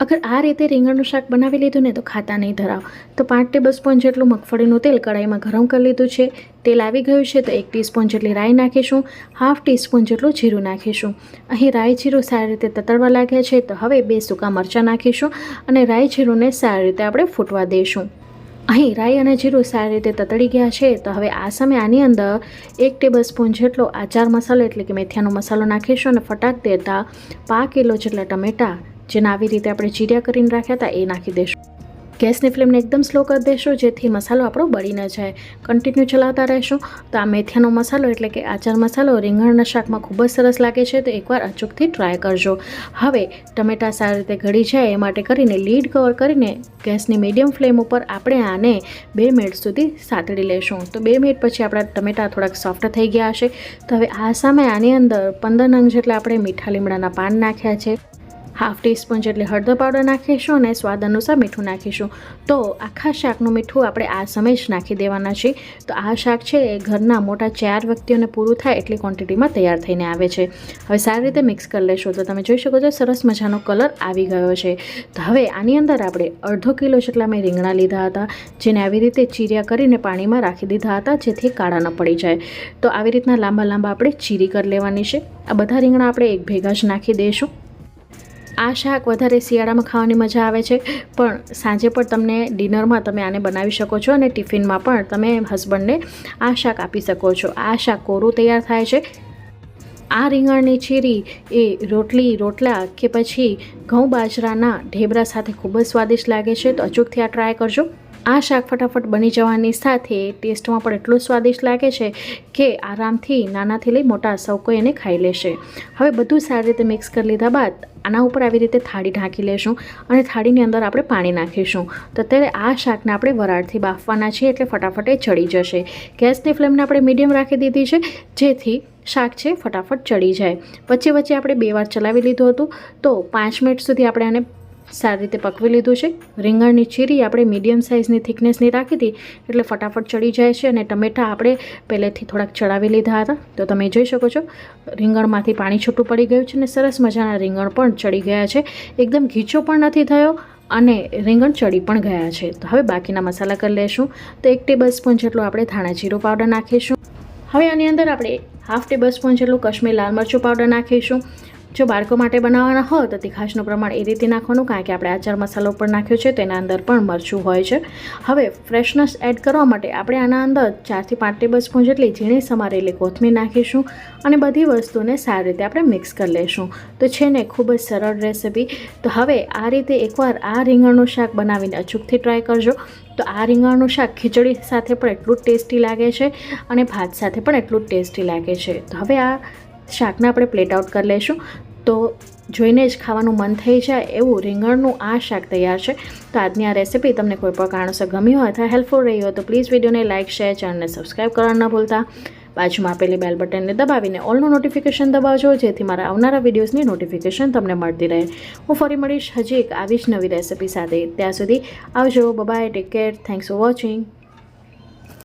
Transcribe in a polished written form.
અગર આ રીતે રીંગણનું શાક બનાવી લીધું ને તો ખાતા નહીં ધરાવ. તો 5 ટેબલસ્પૂન જેટલું મગફળીનું તેલ કઢાઈમાં ગરમ કરી લીધું છે. તેલ આવી ગયું છે તો 1 ટીસ્પૂન જેટલી રાઈ નાખીશું, 1/2 ટીસ્પૂન જેટલું જીરું નાખીશું. અહીં રાઈ જીરું સારી રીતે તતડવા લાગ્યા છે તો હવે 2 સૂકા મરચાં નાખીશું અને રાઈ જીરુંને સારી રીતે આપણે ફૂટવા દઈશું. અહીં રાઈ અને જીરું સારી રીતે તતડી ગયા છે તો હવે આ સમયે આની અંદર 1 ટેબલસ્પૂન જેટલો આચાર મસાલો એટલે કે મેથીનો મસાલો નાખીશું અને ફટાક દેતા 5 કિલો જેટલા ટમેટાં જેને આવી રીતે આપણે ચીર્યા કરીને રાખ્યા હતા એ નાખી દઈશું. ગેસની ફ્લેમને એકદમ સ્લો કરી દઈશું જેથી મસાલો આપણો બળી ન જાય. કન્ટિન્યુ ચલાવતા રહેશું. તો આ મેથીનો મસાલો એટલે કે આચાર મસાલો રીંગણના શાકમાં ખૂબ જ સરસ લાગે છે તો એકવાર અચૂકથી ટ્રાય કરજો. હવે ટમેટાં સારી રીતે ગળી જાય એ માટે કરીને લીડ કવર કરીને ગેસની મીડિયમ ફ્લેમ ઉપર આપણે આને 2 મિનિટ સુધી સાતળી લેશું. તો 2 મિનિટ પછી આપણા ટમેટાં થોડાક સોફ્ટ થઈ ગયા હશે. તો હવે આ સામે આની અંદર 15 નંગ જેટલા આપણે મીઠા લીમડાના પાન નાખ્યા છે, 1/2 ટીસ્પૂન જેટલી હળદર પાવડર નાખીશું અને સ્વાદ અનુસાર મીઠું નાખીશું. તો આખા શાકનું મીઠું આપણે આ સમયે જ નાખી દેવાના છે. તો આ શાક છે એ ઘરના મોટા 4 વ્યક્તિઓને પૂરું થાય એટલી ક્વોન્ટિટીમાં તૈયાર થઈને આવે છે. હવે સારી રીતે મિક્સ કરી લેશું. તો તમે જોઈ શકો છો સરસ મજાનો કલર આવી ગયો છે. તો હવે આની અંદર આપણે 1/2 કિલો જેટલા મેં રીંગણા લીધા હતા જેને આવી રીતે ચીર્યા કરીને પાણીમાં રાખી દીધા હતા જેથી કાળા ન પડી જાય. તો આવી રીતના લાંબા લાંબા આપણે ચીરી કરી લેવાની છે. આ બધા રીંગણા આપણે એક ભેગા જ નાખી દઈશું. આ શાક વધારે શિયાળામાં ખાવાની મજા આવે છે પણ સાંજે પણ તમને ડિનરમાં તમે આને બનાવી શકો છો અને ટિફિનમાં પણ તમે હસબન્ડને આ શાક આપી શકો છો. આ શાક કોરું તૈયાર થાય છે. આ રીંગણની ચીરી એ રોટલા કે પછી ઘઉં બાજરાના ઢેબરા સાથે ખૂબ જ સ્વાદિષ્ટ લાગે છે. તો અચૂકથી આ ટ્રાય કરજો. આ શાક ફટાફટ બની જવાની સાથે ટેસ્ટમાં પણ એટલું સ્વાદિષ્ટ લાગે છે કે આરામથી નાનાથી લઈ મોટા સૌ કોઈ એને ખાઈ લેશે. હવે બધું સારી રીતે મિક્સ કરી લીધા બાદ આના ઉપર આવી રીતે થાળી ઢાંકી લેશું અને થાળીની અંદર આપણે પાણી નાખીશું. તો અત્યારે આ શાકને આપણે વરાળથી બાફવાના છીએ એટલે ફટાફટ એ ચડી જશે. ગેસની ફ્લેમને આપણે મીડિયમ રાખી દીધી છે જેથી શાક છે ફટાફટ ચડી જાય. વચ્ચે વચ્ચે આપણે 2 વાર ચલાવી લીધું હતું. તો 5 મિનિટ સુધી આપણે આને સારી રીતે પકવી લીધું છે. રીંગણની ચીરી આપણે મીડિયમ સાઇઝની થિકનેસની રાખી હતી એટલે ફટાફટ ચડી જાય છે અને ટમેટાં આપણે પહેલેથી થોડાક ચડાવી લીધા હતા. તો તમે જોઈ શકો છો રીંગણમાંથી પાણી છૂટું પડી ગયું છે અને સરસ મજાના રીંગણ પણ ચડી ગયા છે. એકદમ ઘીચો પણ નથી થયો અને રીંગણ ચડી પણ ગયા છે. તો હવે બાકીના મસાલા કરી લેશું. તો 1 ટેબલસ્પૂન જેટલો આપણે ધાણા જીરું પાવડર નાખીશું. હવે આની અંદર આપણે 1/2 ટેબલસ્પૂન જેટલું કાશ્મીરી લાલ મરચું પાવડર નાખીશું. જો બાળકો માટે બનાવવાના હોય તો તીખાશનું પ્રમાણ એ રીતે નાખવાનું કારણ કે આપણે આચાર મસાલો પણ નાખ્યો છે તેના અંદર પણ મરચું હોય છે. હવે ફ્રેશનેસ એડ કરવા માટે આપણે આના અંદર 4 થી 5 ટેબલસ્પૂન જેટલી ઝીણી સમારેલી કોથમીર નાખીશું અને બધી વસ્તુને સારી રીતે આપણે મિક્સ કરી લઈશું. તો છે ને ખૂબ જ સરળ રેસીપી. તો હવે આ રીતે એકવાર આ રીંગણનું શાક બનાવીને અચૂકથી ટ્રાય કરજો. તો આ રીંગણનું શાક ખીચડી સાથે પણ એટલું જ ટેસ્ટી લાગે છે અને ભાત સાથે પણ એટલું જ ટેસ્ટી લાગે છે. તો હવે આ શાકને આપણે પ્લેટ આઉટ કરી લઈશું. તો જોઈને જ ખાવાનું મન થઈ જાય એવું રીંગણનું આ શાક તૈયાર છે. તો આજની આ રેસીપી તમને કોઈ પણ કારણોસર ગમી હોય અથવા હેલ્પફુલ રહી હોય તો પ્લીઝ વિડીયોને લાઇક, શેર, ચેનલને સબસ્ક્રાઈબ કરવાનું ન ભૂલતા. બાજુમાં આપેલી બેલ બટનને દબાવીને ઓલનું નોટિફિકેશન દબાવજો જેથી મારા આવનારા વિડીયોઝની નોટિફિકેશન તમને મળતી રહે. હું ફરી મળીશ હજી એક આવી જ નવી રેસીપી સાથે. ત્યાં સુધી આવજો. Bye, take care. Thanks for watching.